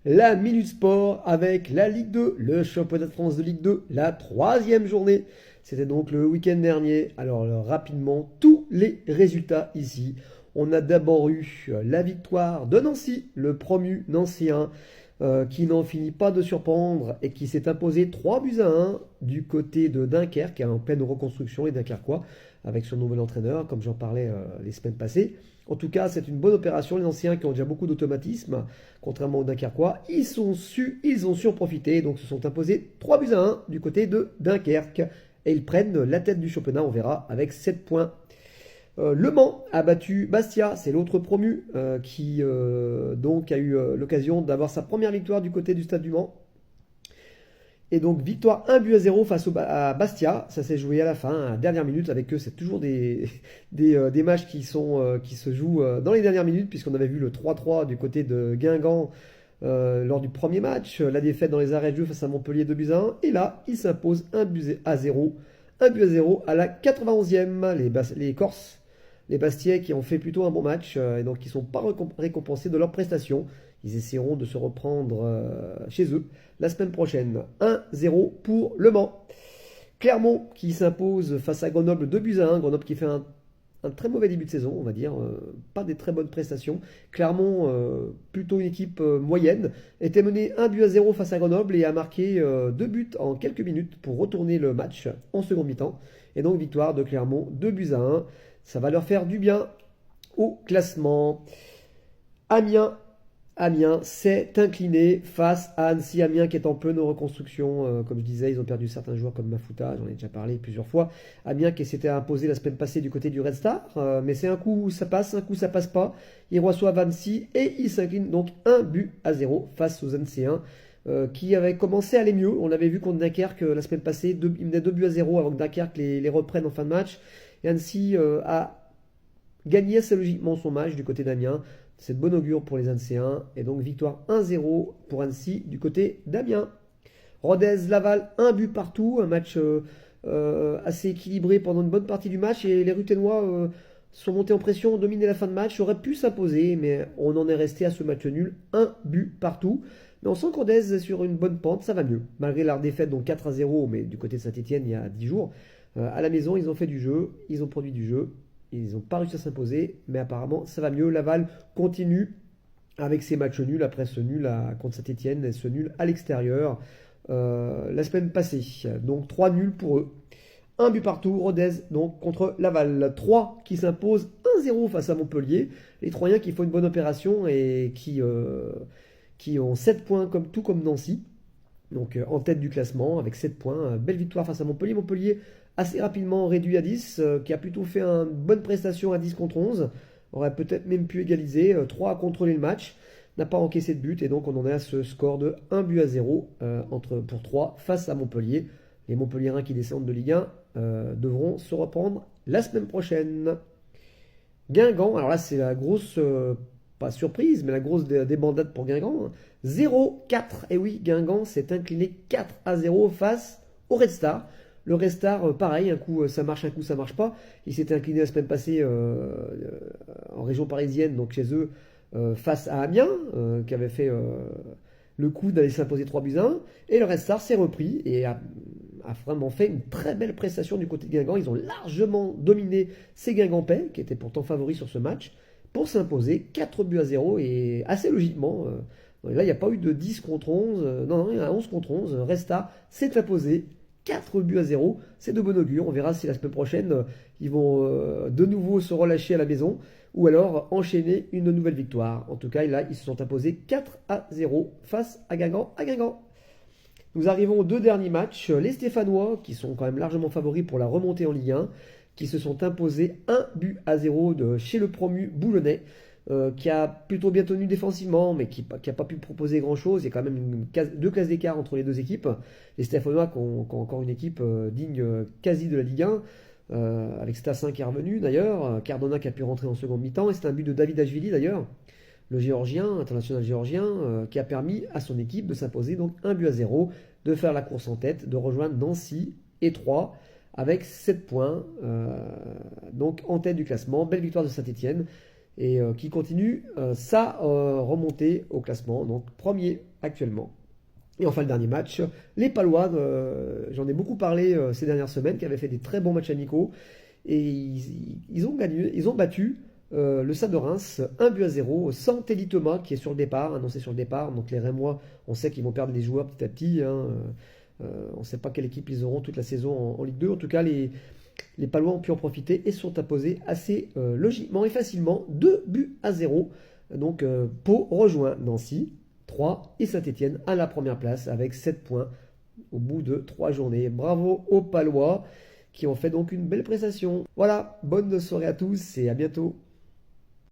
La Minute Sport avec la Ligue 2, le championnat de France de Ligue 2, la troisième journée. C'était donc le week-end dernier. Alors rapidement, tous les résultats ici. On a d'abord eu la victoire de Nancy, le promu nancéen, qui n'en finit pas de surprendre et qui s'est imposé 3 buts à 1 du côté de Dunkerque, qui est en pleine reconstruction, et Dunkerquois, avec son nouvel entraîneur, comme j'en parlais les semaines passées. En tout cas, c'est une bonne opération. Les anciens qui ont déjà beaucoup d'automatisme, contrairement aux Dunkerquois, ils ont su en profiter. Donc, se sont imposés 3 buts à 1 du côté de Dunkerque. Et ils prennent la tête du championnat, on verra, avec 7 points. Le Mans a battu Bastia, c'est l'autre promu qui donc a eu l'occasion d'avoir sa première victoire du côté du stade du Mans. Et donc victoire 1 but à 0 face à Bastia, ça s'est joué à la fin, à la dernière minute, avec eux c'est toujours des matchs qui se jouent dans les dernières minutes, puisqu'on avait vu le 3-3 du côté de Guingamp lors du premier match, la défaite dans les arrêts de jeu face à Montpellier 2 buts à 1, et là il s'impose 1 but à 0, 1 but à 0 à la 91e, les Corses, les Bastiais qui ont fait plutôt un bon match, et donc qui ne sont pas récompensés de leurs prestations. Ils essaieront de se reprendre chez eux la semaine prochaine. 1-0 pour Le Mans. Clermont qui s'impose face à Grenoble 2 buts à 1. Grenoble qui fait un très mauvais début de saison, on va dire. Pas des très bonnes prestations. Clermont, plutôt une équipe moyenne, était mené 1 but à 0 face à Grenoble et a marqué 2 buts en quelques minutes pour retourner le match en seconde mi-temps. Et donc victoire de Clermont 2 buts à 1. Ça va leur faire du bien au classement. Amiens s'est incliné face à Annecy. Amiens qui est en pleine reconstruction. Comme je disais, ils ont perdu certains joueurs comme Mafuta, j'en ai déjà parlé plusieurs fois. Amiens qui s'était imposé la semaine passée du côté du Red Star. Mais c'est un coup ça passe, un coup ça passe pas. Ils reçoivent Annecy et ils s'inclinent donc 1 but à 0 face aux Annéciens. Qui avaient commencé à aller mieux. On avait vu contre Dunkerque la semaine passée. Ils menaient 2 buts à 0 avant que Dunkerque les reprenne en fin de match. Et Annecy a gagné assez logiquement son match du côté d'Amiens. C'est de bon augure pour les Annéciens. Et donc victoire 1-0 pour Annecy du côté d'Amiens. Rodez-Laval, 1 but partout. Un match assez équilibré pendant une bonne partie du match. Et les Ruténois sont montés en pression, ont dominé la fin de match. Auraient pu s'imposer, mais on en est resté à ce match nul. 1 but partout. Mais on sent que Rodez est sur une bonne pente, ça va mieux. Malgré leur défaite, donc 4-0, mais du côté de Saint-Etienne il y a 10 jours. À la maison, ils ont fait du jeu, ils ont produit du jeu. Ils n'ont pas réussi à s'imposer, mais apparemment ça va mieux. Laval continue avec ses matchs nuls après ce nul contre Saint-Etienne et ce nul à l'extérieur la semaine passée. Donc 3 nuls pour eux. Un but partout, Rodez donc contre Laval. 3 qui s'impose 1-0 face à Montpellier. Les Troyens qui font une bonne opération et qui ont 7 points tout comme Nancy. Donc en tête du classement avec 7 points. Belle victoire face à Montpellier. Montpellier assez rapidement réduit à 10, qui a plutôt fait une bonne prestation à 10 contre 11. Aurait peut-être même pu égaliser. 3 a contrôlé le match. N'a pas encaissé de but. Et donc on en est à ce score de 1 but à 0 pour 3 face à Montpellier. Les Montpelliérains qui descendent de Ligue 1 devront se reprendre la semaine prochaine. Guingamp, alors là c'est la grosse, pas surprise, mais la grosse débandade pour Guingamp. 0-4. Et oui, Guingamp s'est incliné 4-0 face au Red Star. Le Red Star, pareil, un coup ça marche, un coup ça marche pas. Il s'était incliné la semaine passée en région parisienne, donc chez eux, face à Amiens, qui avait fait le coup d'aller s'imposer 3 buts à 1. Et le Red Star s'est repris et a vraiment fait une très belle prestation du côté de Guingamp. Ils ont largement dominé ces Guingampais, qui étaient pourtant favoris sur ce match, pour s'imposer 4 buts à 0 et assez logiquement. Là, il n'y a pas eu de 10 contre 11. Non, il y a 11 contre 11. Resta s'est imposé 4 buts à 0. C'est de bon augure. On verra si la semaine prochaine, ils vont de nouveau se relâcher à la maison ou alors enchaîner une nouvelle victoire. En tout cas, là, ils se sont imposés 4 à 0 face à Guingamp. Nous arrivons aux 2 derniers matchs. Les Stéphanois, qui sont quand même largement favoris pour la remontée en Ligue 1, qui se sont imposés 1 but à 0 chez le promu Boulonnais, qui a plutôt bien tenu défensivement, mais qui n'a pas pu proposer grand-chose. Il y a quand même 2 classes d'écart entre les deux équipes. Les Stéphanois qui ont encore une équipe digne quasi de la Ligue 1, avec Stassin qui est revenu d'ailleurs, Cardona qui a pu rentrer en seconde mi-temps, et c'est un but de David Ashvili d'ailleurs, le Géorgien, international géorgien, qui a permis à son équipe de s'imposer donc 1 but à 0, de faire la course en tête, de rejoindre Nancy et 3 avec 7 points, donc en tête du classement. Belle victoire de Saint-Etienne. et qui continue sa remontée au classement, donc premier actuellement. Et enfin le dernier match, les Palois, j'en ai beaucoup parlé ces dernières semaines, qui avaient fait des très bons matchs amicaux, et ils ont gagné, ils ont battu le Stade de Reims 1-0 sans Telly Thomas qui est sur le départ, annoncé sur le départ. Donc les Rémois, on sait qu'ils vont perdre des joueurs petit à petit, hein. On ne sait pas quelle équipe ils auront toute la saison en Ligue 2. En tout cas, les Palois ont pu en profiter et se sont imposés assez logiquement et facilement 2-0. Donc Pau rejoint Nancy, 3 et Saint-Étienne à la première place avec 7 points au bout de 3 journées. Bravo aux Palois qui ont fait donc une belle prestation. Voilà, bonne soirée à tous et à bientôt.